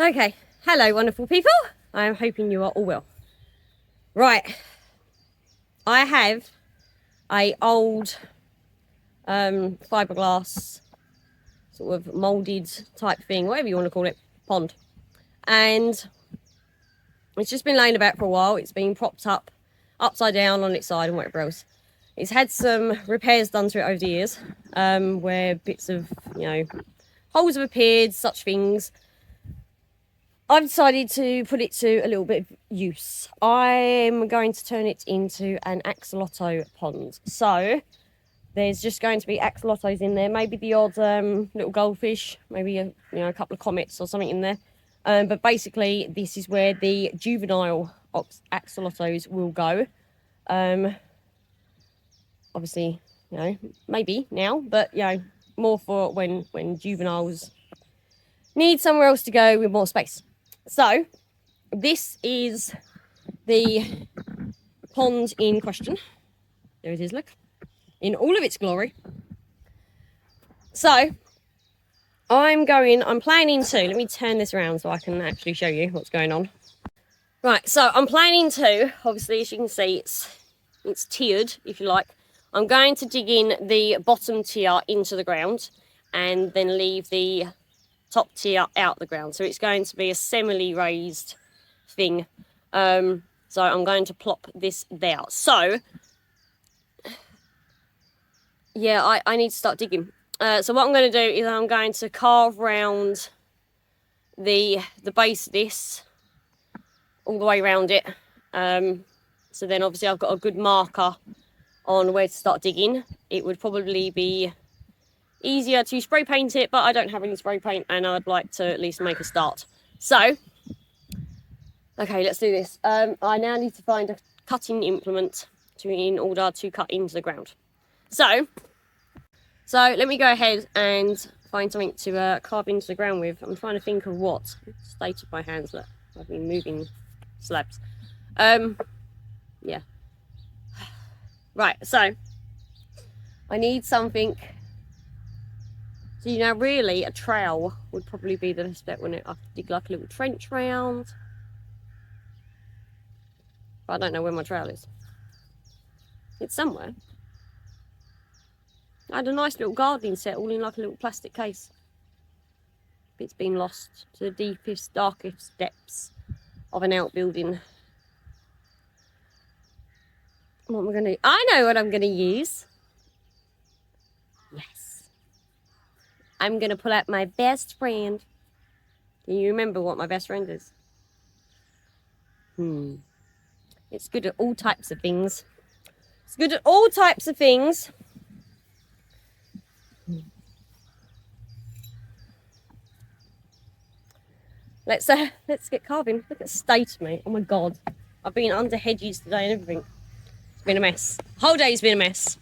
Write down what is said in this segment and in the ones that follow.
Okay, hello wonderful people. I am hoping you are all well. Right, I have a old fiberglass sort of moulded type thing, whatever you want to call it, pond. And it's just been laying about for a while. It's been propped up upside down on its side and whatever else. It's had some repairs done to it over the years, where bits of, holes have appeared, such things. I've decided to put it to a little bit of use. I'm going to turn it into an axolotl pond. So there's just going to be axolotls in there, maybe the odd little goldfish, maybe a couple of comets or something in there. But basically, this is where the juvenile axolotls will go. Obviously, maybe now, but more for when juveniles need somewhere else to go with more space. So this is the pond in question. There it is, look, in all of its glory. So I'm planning to, let me turn this around so I can actually show you what's going on. Right, so I'm planning to, obviously, as you can see, it's tiered, if you like. I'm going to dig in the bottom tier into the ground and then leave the top tier out the ground. So it's going to be a semi-raised thing. So I'm going to plop this there. So, yeah, I need to start digging. So what I'm going to do is I'm going to carve round the base of this all the way around it. So then obviously I've got a good marker on where to start digging. It would probably be easier to spray paint it, but I don't have any spray paint and I'd like to at least make a start. So, okay, let's do this. I now need to find a cutting implement in order to cut into the ground. So let me go ahead and find something to carve into the ground with. I'm trying to think of what. State of my hands, look. I've been moving slabs. Yeah. Right, so I need something. So, really a trowel would probably be the best bet, wouldn't it? I could dig like a little trench round. But I don't know where my trowel is. It's somewhere. I had a nice little gardening set all in like a little plastic case. It's been lost to the deepest, darkest depths of an outbuilding. What am I going to do? I know what I'm going to use. Yes. I'm going to pull out my best friend. Can you remember what my best friend is? It's good at all types of things. It's good at all types of things. Let's get carving. Look at the state of me. Oh my God. I've been under hedges today and everything. It's been a mess. The whole day's been a mess.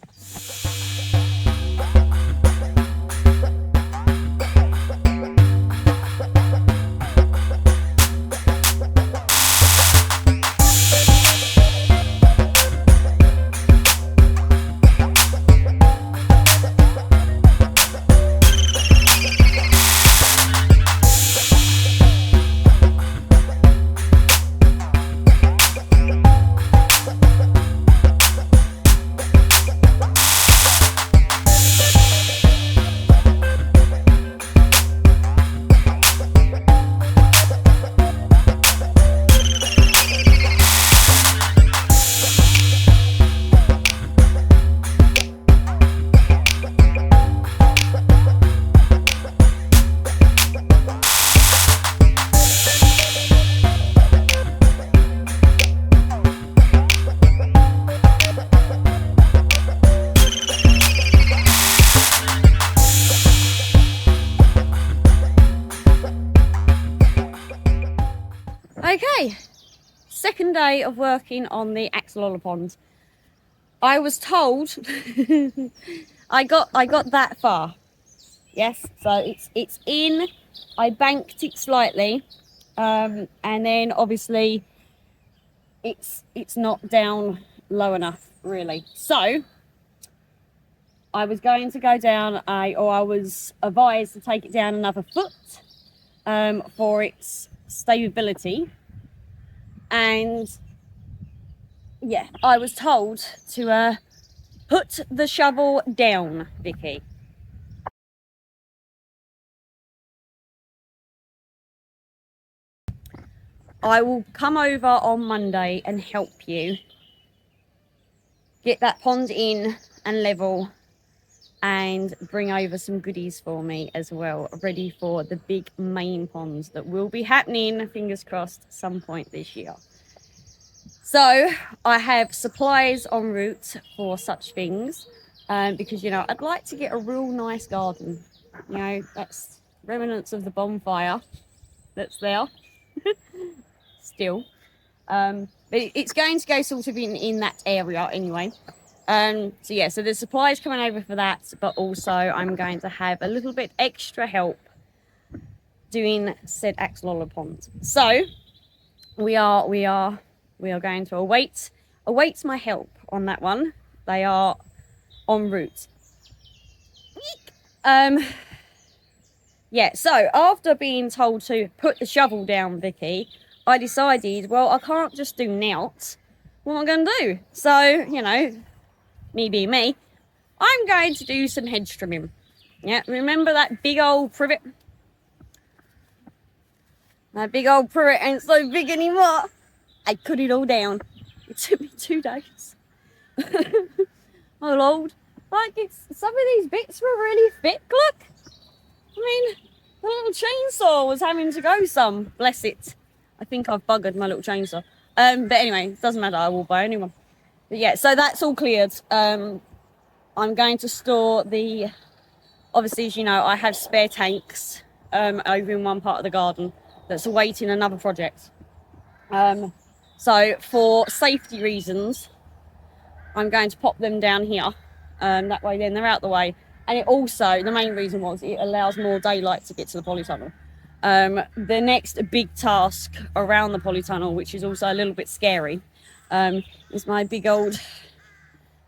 Okay, second day of working on the axolotl pond. I was told I got that far. Yes, so it's in. I banked it slightly, and then obviously it's not down low enough really. So I was going to go down I was advised to take it down another foot for its stability. And yeah, I was told to put the shovel down, Vicky. I will come over on Monday and help you get that pond in and level, and bring over some goodies for me as well, ready for the big main ponds that will be happening, fingers crossed, some point this year. So I have supplies en route for such things, because, you know, I'd like to get a real nice garden. You know, that's remnants of the bonfire that's there still. But it's going to go sort of in that area anyway. So yeah, so there's supplies coming over for that, but also I'm going to have a little bit extra help doing said axolotl pond. So we are going to await my help on that one. They are en route. Yeah, so after being told to put the shovel down, Vicky, I decided, well, I can't just do nought. What am I going to do? So, you know, me being me, I'm going to do some hedge trimming. Yeah, remember that big old privet? That big old privet ain't so big anymore. I cut it all down. It took me 2 days. Oh Lord, like some of these bits were really thick, look. I mean, the little chainsaw was having to go some, bless it. I think I've buggered my little chainsaw. But anyway, it doesn't matter, I will buy a new one. But yeah, so that's all cleared. I'm going to store the, obviously, as you know, I have spare tanks over in one part of the garden that's awaiting another project. So for safety reasons, I'm going to pop them down here. That way then they're out the way. And it also, the main reason was it allows more daylight to get to the polytunnel. The next big task around the polytunnel, which is also a little bit scary, is my big old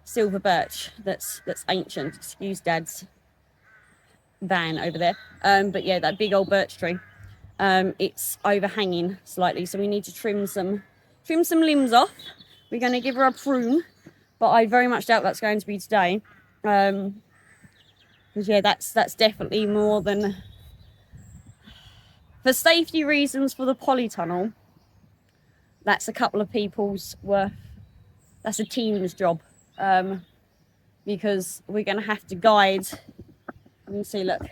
silver birch that's ancient. Excuse Dad's van over there. But yeah, that big old birch tree. It's overhanging slightly, so we need to trim some limbs off. We're going to give her a prune, but I very much doubt that's going to be today. Because yeah, that's definitely more than, for safety reasons for the polytunnel, that's a couple of people's worth. That's a team's job, because we're going to have to guide. You can see, look,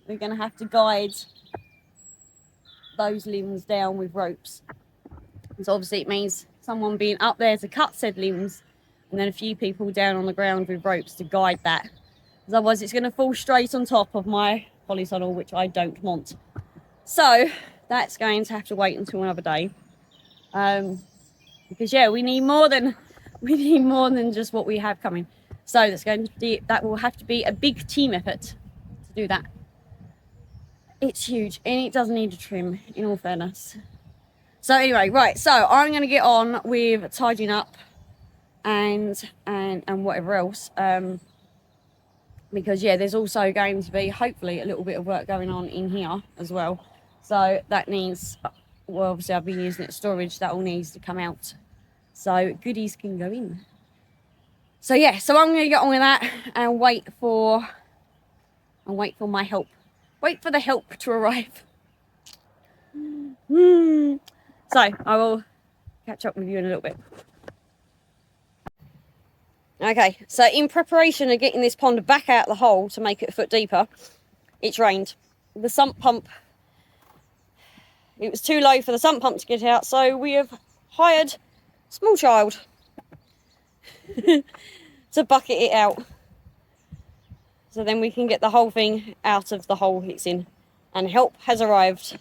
we're going to have to guide those limbs down with ropes. So obviously it means someone being up there to cut said limbs, and then a few people down on the ground with ropes to guide that. Because otherwise it's going to fall straight on top of my polytunnel, which I don't want. So that's going to have to wait until another day. Because yeah, we need more than just what we have coming. So that will have to be a big team effort to do that. It's huge and it does need a trim, in all fairness. So anyway, right, so I'm going to get on with tidying up and whatever else, because yeah, there's also going to be hopefully a little bit of work going on in here as well. So that needs, well, obviously I've been using it storage, that all needs to come out so goodies can go in. So yeah, so I'm going to get on with that and wait for my help. Wait for the help to arrive. So I will catch up with you in a little bit. Okay, so in preparation of getting this pond back out the hole to make it a foot deeper, it's rained. The sump pump, it was too low for the sump pump to get out, so we have hired a small child to bucket it out. So then we can get the whole thing out of the hole it's in. And help has arrived.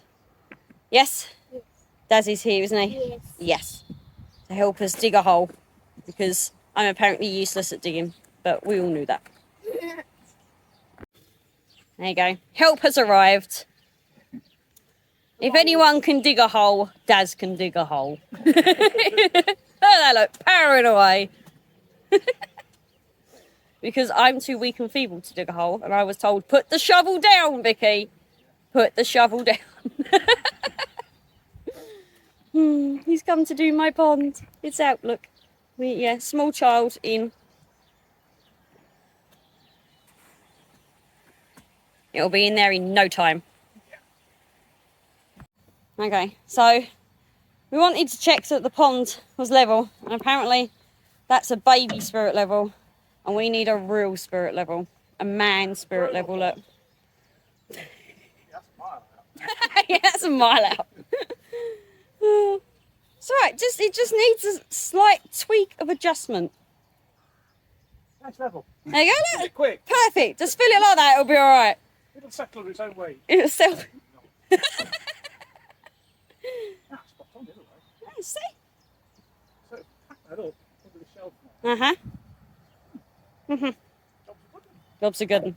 Yes? Yes. Daz is here, isn't he? Yes. Yes. To help us dig a hole. Because I'm apparently useless at digging. But we all knew that. There you go. Help has arrived. If anyone can dig a hole, Daz can dig a hole. Oh, they look powering away. Because I'm too weak and feeble to dig a hole. And I was told, put the shovel down, Vicky. Put the shovel down. He's come to do my pond. It's out, look. Yeah, small child in. It'll be in there in no time. Okay, so we wanted to check that the pond was level, and apparently that's a baby spirit level, and we need a real spirit level, a man spirit level. Look. Yeah, that's a mile out. It's alright, it just needs a slight tweak of adjustment. Nice level. There you go, look. Quick. Perfect. Just fill it like that, it'll be alright. It'll settle on its own way. It'll settle. Spot on the other way. Yeah, see? So pack that up under the shelf now. Jobs are good.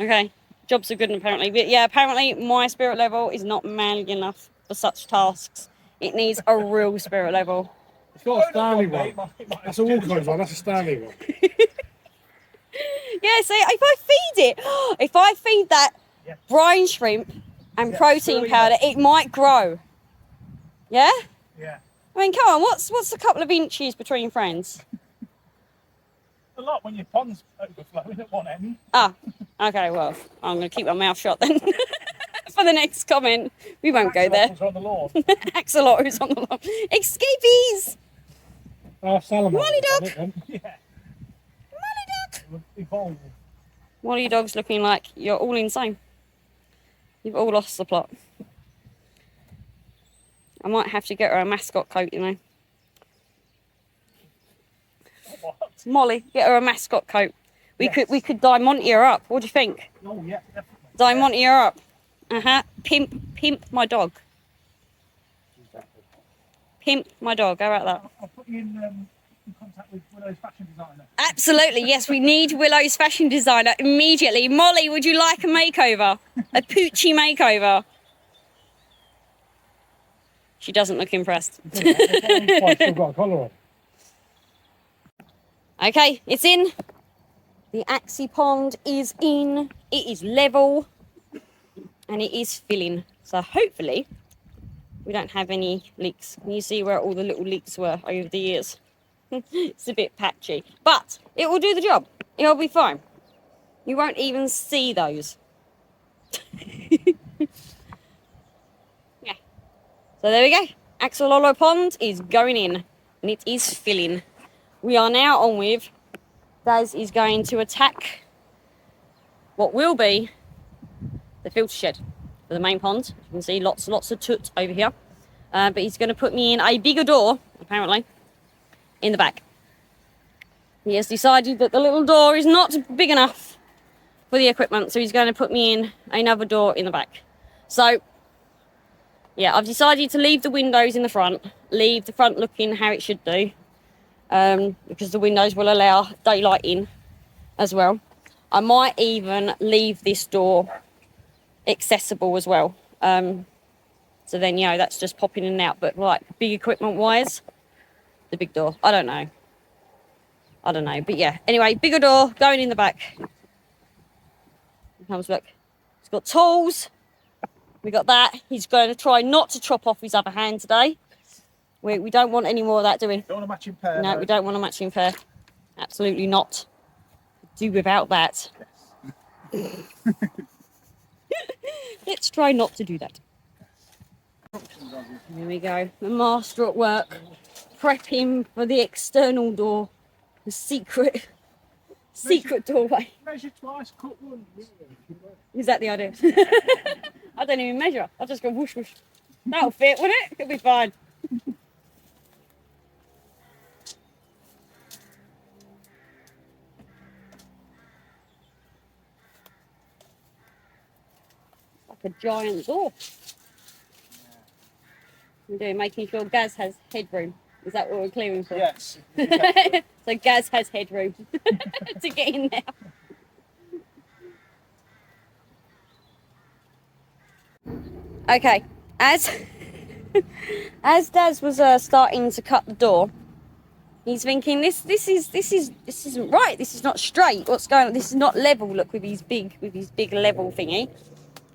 Okay. Jobs are good apparently. But yeah, apparently my spirit level is not manly enough for such tasks. It needs a real spirit level. It's got a Stanley one. That's a Walker's one, that's a Stanley one. Yeah, see, if I feed that brine shrimp and protein powder, it might grow. Yeah? Yeah. I mean, come on, what's a couple of inches between friends? A lot when your pond's overflowing at one end. Ah, okay, well, I'm going to keep my mouth shut then. For the next comment. We won't go there. On the lawn. Axolotls on the lawn. Escapees! Salamander. Molly dog! Yeah. Molly dog! Evolve. What are you dogs looking like? You're all insane. You've all lost the plot. I might have to get her a mascot coat, you know. What? Molly, get her a mascot coat. We could Diamante her up. What do you think? Oh yeah, definitely. Diamante her up. Pimp my dog. Pimp my dog. How about that? I'll put you in contact with Willow's fashion designer. Absolutely, yes. We need Willow's fashion designer immediately. Molly, would you like a makeover? A poochie makeover? She doesn't look impressed. Still got a collar on. Okay, it's in. The Axie pond is in. It is level. And it is filling. So hopefully we don't have any leaks. Can you see where all the little leaks were over the years? It's a bit patchy. But it will do the job. It'll be fine. You won't even see those. Yeah. So there we go. Axolotl pond is going in. And it is filling. We are now on with Daz is going to attack what will be the filter shed for the main pond. You can see lots of toot over here. But he's going to put me in a bigger door, apparently, in the back. He has decided that the little door is not big enough for the equipment, so he's going to put me in another door in the back. So, yeah, I've decided to leave the windows in the front, leave the front looking how it should do, because the windows will allow daylight in as well. I might even leave this door accessible as well. So then, you know, that's just popping in and out. But like big equipment wise, the big door. I don't know. But yeah, anyway, bigger door going in the back. Here comes, look. He's got tools. We got that. He's going to try not to chop off his other hand today. We don't want any more of that, do we? Don't want a matching pair. No, we don't want a matching pair. Absolutely not. Do without that. Let's try not to do that. Here we go. The master at work. Prepping for the external door. The secret doorway. Measure twice, cut once. Is that the idea? I don't even measure. I'll just go whoosh whoosh. That'll fit, won't it? It'll be fine. A giant door. We're doing making sure Gaz has headroom. Is that what we're clearing for? Yes. So Gaz has headroom to get in there. Okay, as Daz was starting to cut the door, he's thinking this isn't right. This is not straight. What's going on? This is not level. Look, with his big level thingy.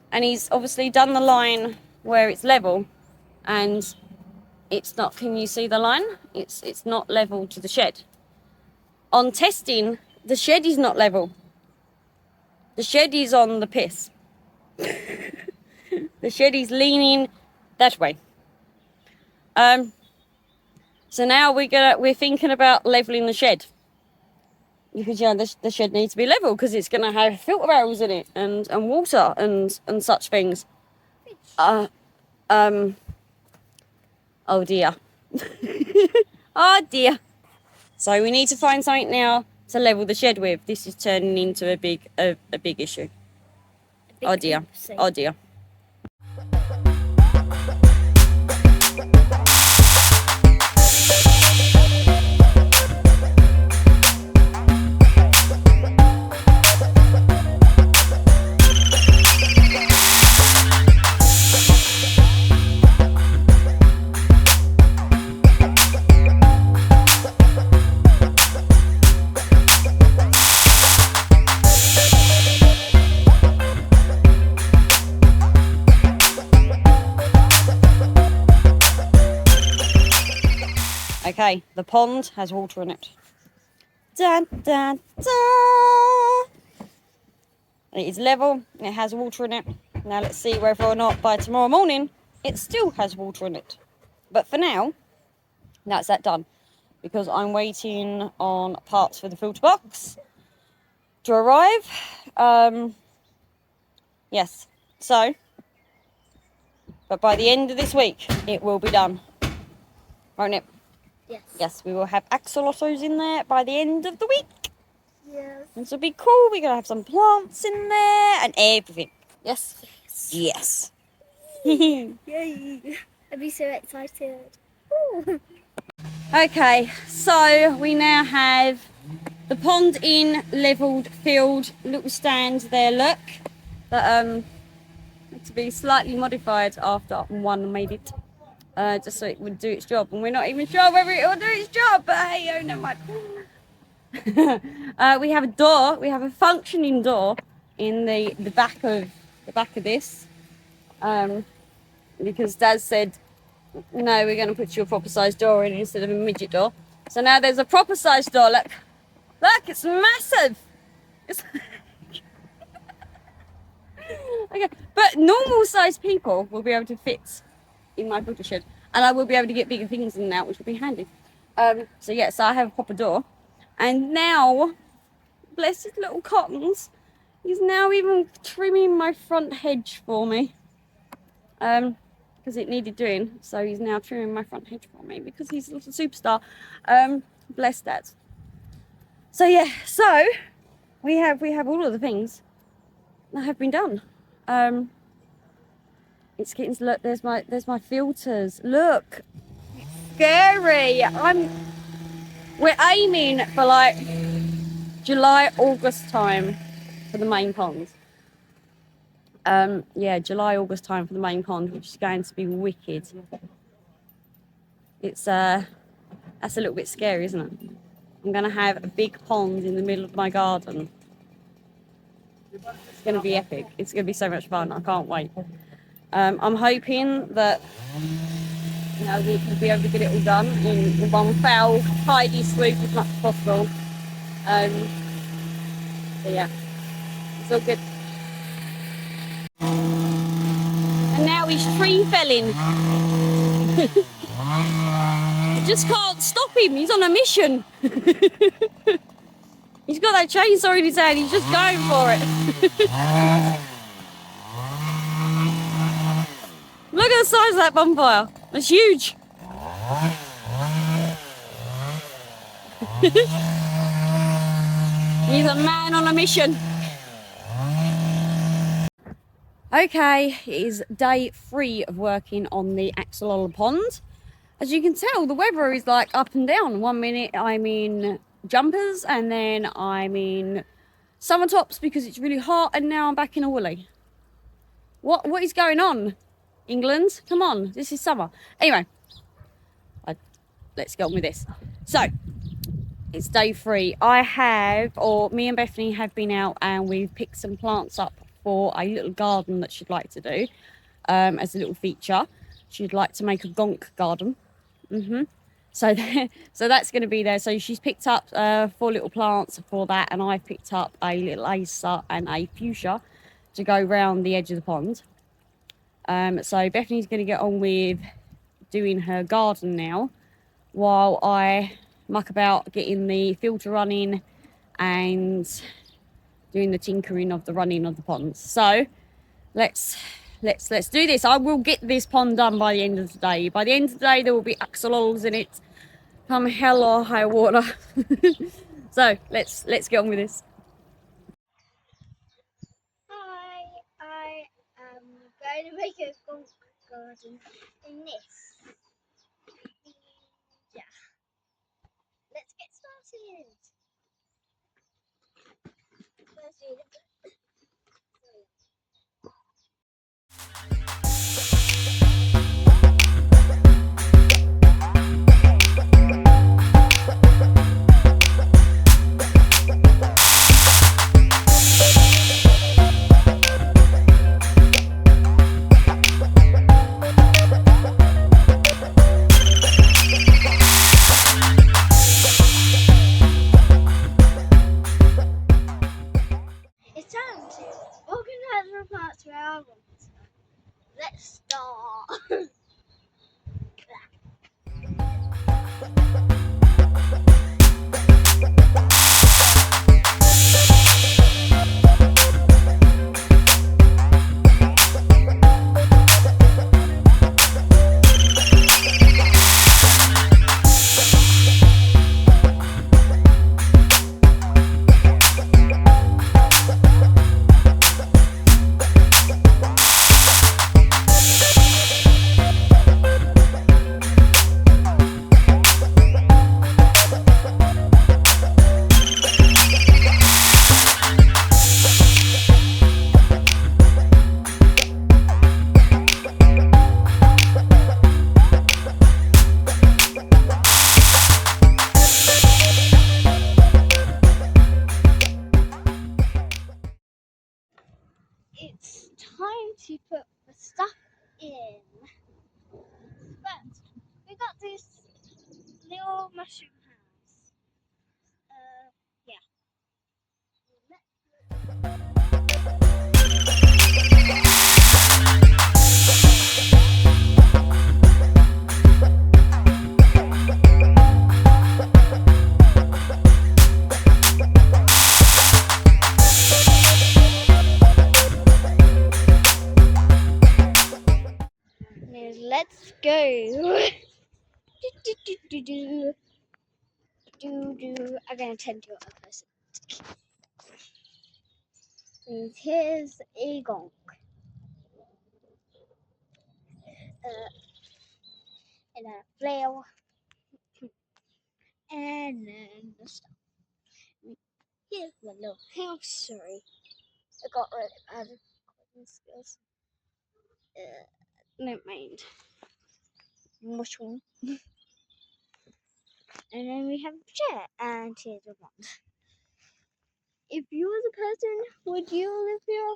And he's obviously done the line where it's level, and it's not. Can you see the line? It's not level to the shed. On testing, the shed is not level. The shed is on the piss. The shed is leaning that way. So now we're thinking about leveling the shed, because the shed needs to be level, because it's going to have filter barrels in it and water and such things. Oh dear. Oh dear. So we need to find something now to level the shed with. This is turning into a big issue. Oh dear. Oh dear. Okay, the pond has water in it. Dun, dun, dun. It is level, it has water in it. Now let's see whether or not by tomorrow morning it still has water in it. But for now, that's that done. Because I'm waiting on parts for the filter box to arrive. Yes, so, but by the end of this week, it will be done. Won't it? Yes. Yes, we will have axolotls in there by the end of the week. Yes. This will be cool. We're going to have some plants in there and everything. Yes? Yes. Yes. Yay. I'd be so excited. Ooh. Okay, so we now have the pond in, levelled, filled, little stand there, look. That had to be slightly modified after one made it. Just so it would do its job, and we're not even sure whether it will do its job, but hey, oh, never mind. We have a door, we have a functioning door in the back of this, because Dad said, no, we're going to put you a proper sized door in instead of a midget door. So now there's a proper sized door. Look, it's massive. Okay, but normal sized people will be able to fit in my filter shed, and I will be able to get bigger things in and out, which will be handy. So yes, I have a proper door, and now, bless his little cottons, he's now even trimming my front hedge for me, because it needed doing. So he's now trimming my front hedge for me because he's a little superstar. Bless Dad. So yeah, so we have all of the things that have been done. It's getting, look, there's my filters. Look, scary. We're aiming for like July, August time for the main pond. Yeah, July, August time for the main pond, which is going to be wicked. It's that's a little bit scary, isn't it? I'm gonna have a big pond in the middle of my garden. It's gonna be epic. It's gonna be so much fun. I can't wait. I'm hoping that we can be able to get it all done in one foul, tidy swoop as much as possible. So yeah, it's all good. And now he's tree felling. I just can't stop him. He's on a mission. He's got that chainsaw in his hand. He's just going for it. Look at the size of that bonfire. It's huge. He's a man on a mission. Okay, it is day 3 of working on the Axolotl pond. As you can tell, the weather is like up and down. 1 minute I'm in jumpers, and then I'm in summer tops because it's really hot, and now I'm back in a woolly. What is going on? England, come on, this is summer. Anyway, let's get on with this. So, it's day 3. Me and Bethany have been out and we've picked some plants up for a little garden that she'd like to do. as a little feature. She'd like to make a gonk garden. So that's going to be there. So she's picked up 4 little plants for that, and I've picked up a little acer and a fuchsia to go round the edge of the pond. So Bethany's going to get on with doing her garden now, while I muck about getting the filter running and doing the tinkering of the running of the ponds. So let's do this. I will get this pond done by the end of the day. By the end of the day, there will be axolotls in it, come hell or high water. So let's get on with this. Hi, I am going to make a gonk garden in this. Yeah. Let's get started. Firstly, it's time to organize the parts where I want. Let's start. It's time to put the stuff in. But we got this little mushroom house. Yeah. Let's go. I'm gonna tend to a person. Here's a gonk. And a flail. And then the stuff. Here's my little house. Sorry, I got rid of it. Skills. Never mind. Mushroom. And then we have a chair, and here's a wand. If you was a person, would you live here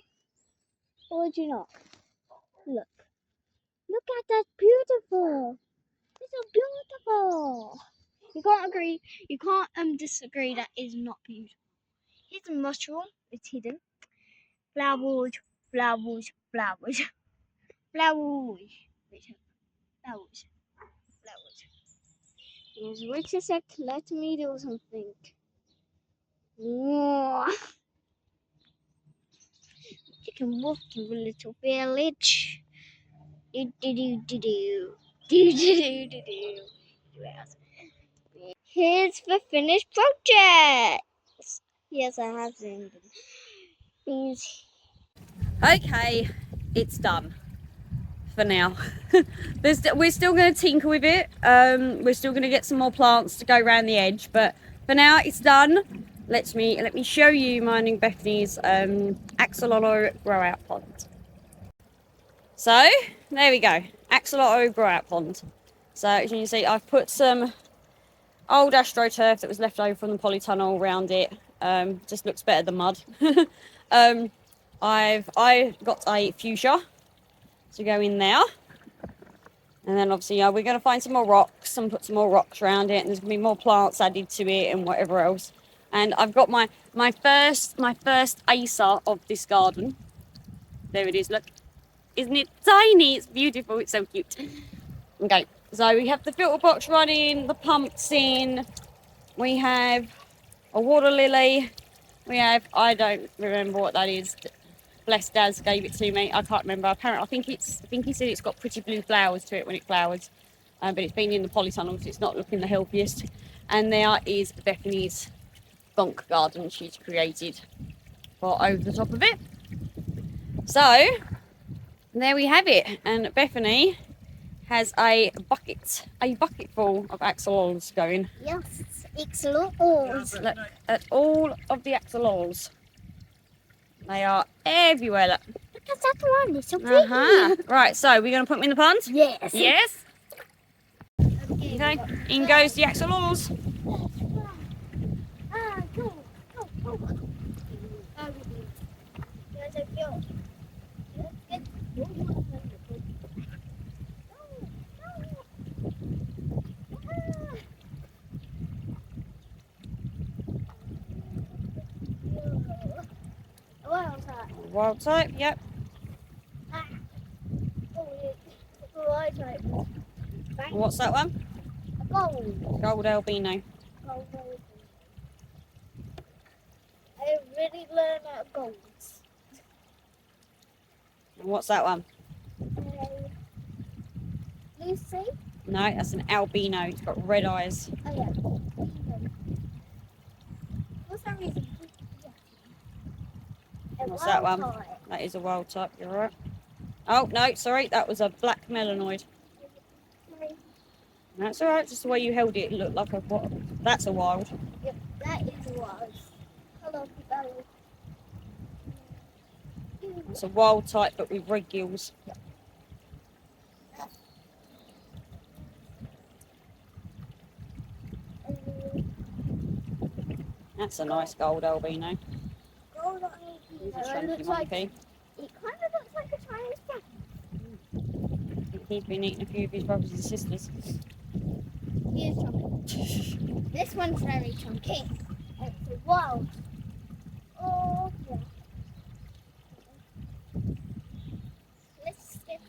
or would you not? Look at that, beautiful. It's so beautiful. You can't agree. You can't disagree. That is not beautiful. Here's a mushroom. It's hidden. Flowers, flowers, flowers, flowers. Wait, flowers, flowers. Wait a sec. Let me do something. Whoa. You can walk to a little village. Here's the finished project. Yes, I have seen them. Okay, it's done for now. We're still going to tinker with it. We're still going to get some more plants to go around the edge, but for now it's done. Let me show you mine and Bethany's axolotl grow out pond. So there we go, axolotl grow out pond. So as you can see, I've put some old astroturf that was left over from the polytunnel around it. Just looks better than mud. I got a fuchsia to go in there. And then obviously, we're going to find some more rocks and put some more rocks around it. And there's going to be more plants added to it and whatever else. And I've got my first acer of this garden. There it is, look. Isn't it tiny? It's beautiful. It's so cute. Okay, so we have the filter box running, the pumps in. We have a water lily. We have, I don't remember what that is. Bless Daz gave it to me. I can't remember. Apparently, I think he said it's got pretty blue flowers to it when it flowers. But it's been in the polytunnel, so it's not looking the healthiest. And there is Bethany's bonk garden she's created for over the top of it. So there we have it. And Bethany has a bucket full of axolotls going. Yes, axolotls. Look at all of the axolotls. They are everywhere. Look. Look at that one, it's so pretty. Right, so we're going to put them in the pond? Yes. Yes. Okay, in goes the axolotls. Go. There's a girl. Wild type, yep. What's that one? Gold albino. I really learned about golds. And what's that one? Lucy? No, that's an albino. It's got red eyes. Oh yeah. For some reason. What's that one? That is a wild type, you're right. Oh, no, sorry, that was a black melanoid. That's alright, just the way you held it, it looked like a what? That's a wild. Yep, that is a wild. Hello, belly. It's a wild type, but with red gills. That's a nice gold albino. Gold He's a albino. chunky Looks like, monkey. it kind of looks like a Chinese cat. He's been eating a few of his brothers and sisters. He is chunky. This one's very chunky. It's a wild. Oh, yeah. Let's get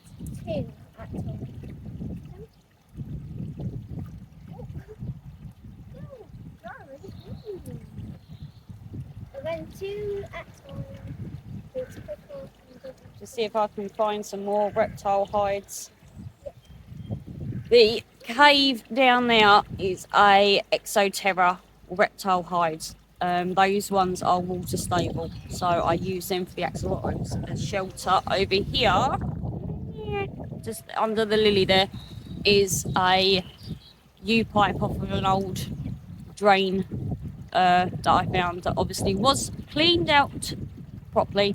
two, actually. And then two axolotls. To see if I can find some more reptile hides. The cave down there is a Exoterra reptile hides. Those ones are water stable, so I use them for the axolotls as shelter. Over here, just under the lily there, is a U-pipe off of an old drain that I found that obviously was cleaned out properly,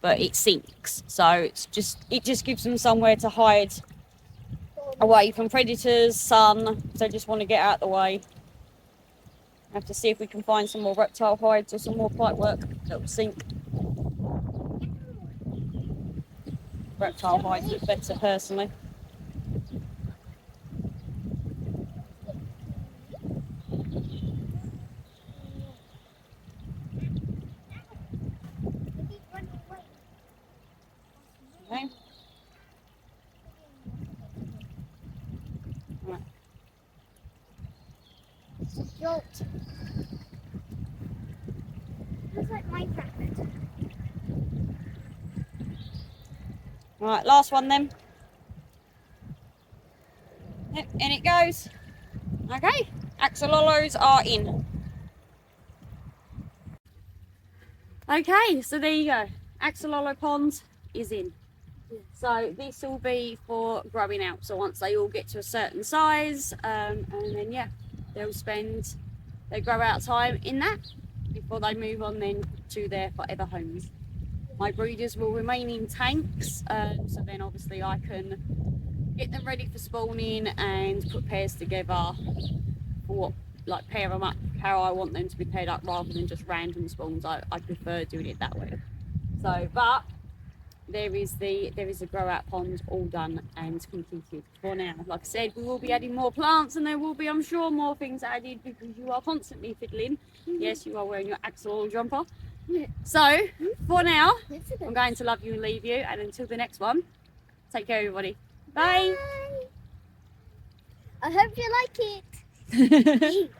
but it sinks, so it just gives them somewhere to hide away from predators, sun. So just want to get out of the way. I have to see if we can find some more reptile hides or some more pipe work that will sink. Reptile hides look better personally. Okay. Right. Jolt. Looks like Minecraft. Right, last one then. Yep, in it goes. Okay, axolotls are in. Okay, so there you go. Axolotl pond is in. So this will be for growing out. So once they all get to a certain size, and then yeah, they grow out time in that before they move on then to their forever homes. My breeders will remain in tanks, so then obviously I can get them ready for spawning and put pairs together for what, like pair them up how I want them to be paired up rather than just random spawns. I prefer doing it that way. So, but there is the grow out pond all done and completed for now. Like I said, we will be adding more plants, and there will be, I'm sure, more things added because you are constantly fiddling. Yes, you are wearing your axolotl jumper. So for now, I'm going to love you and leave you, and until the next one, take care everybody. Bye. I hope you like it.